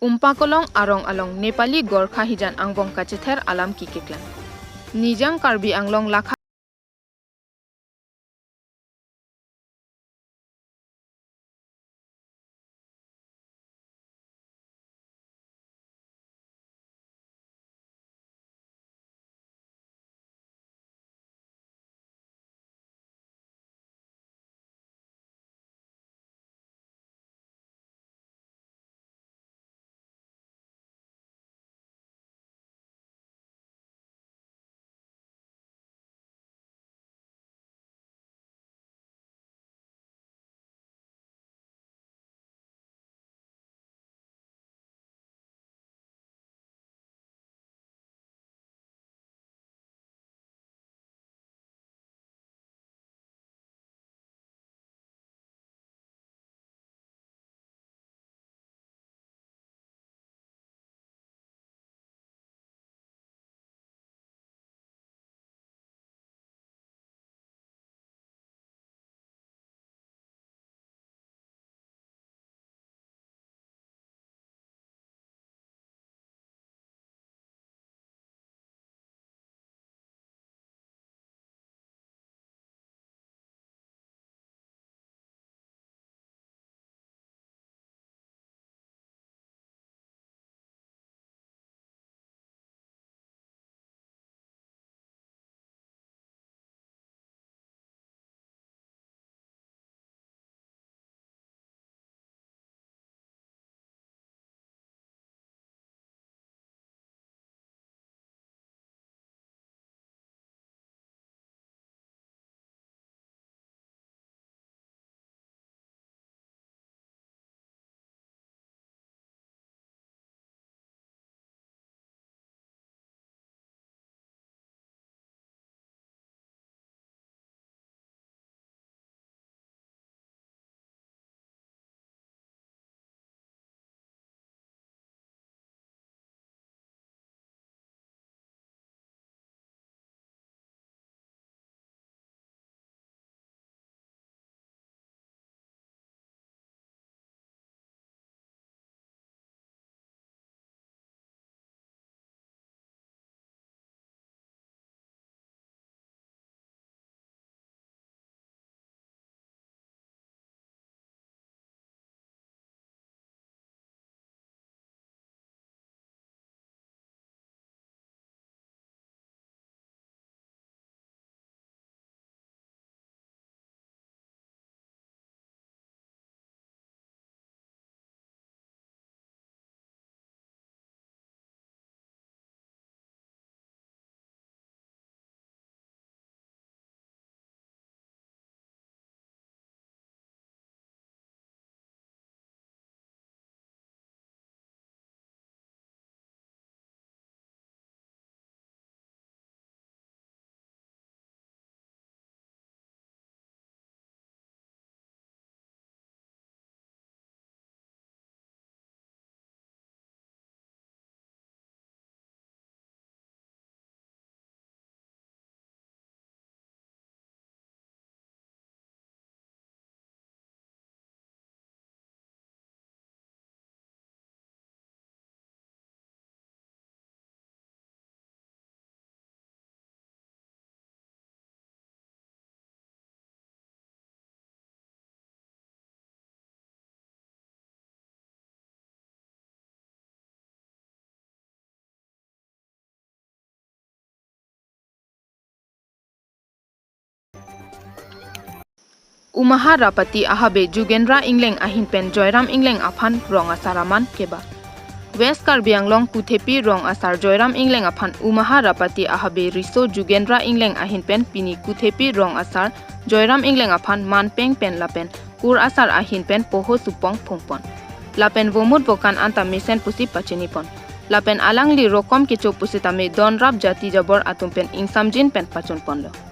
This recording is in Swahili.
Umpakolong arong along Nepali Gorkha hijan angbong kacether alam kikeklan. Nijang Karbi Anglong lakha Umaha Rapati Ahabe Jugendra Ingleng Ahinpen Joyram Ingleng Aphan Rong Asaraman Keba. West Karbi Anglong Kuthepi Rong Asar Joyram Ingleng Aphan Umaha Rapati Ahabe Riso Jugendra Ingleng Ahinpen Pini Kuthepi Rong Asar Joyram Ingleng Aphan Manpeng Pen Lapen Kur Asar Ahinpen Poho Supong Phongpon. Lapen Vomut Bokan Anta Misen Pusi Pachenipon. Lapen Alangli Rokom Kicho Pusitame Don Rap Jati Jabor Atumpen Ingsamjin Pen Pachon Ponlo.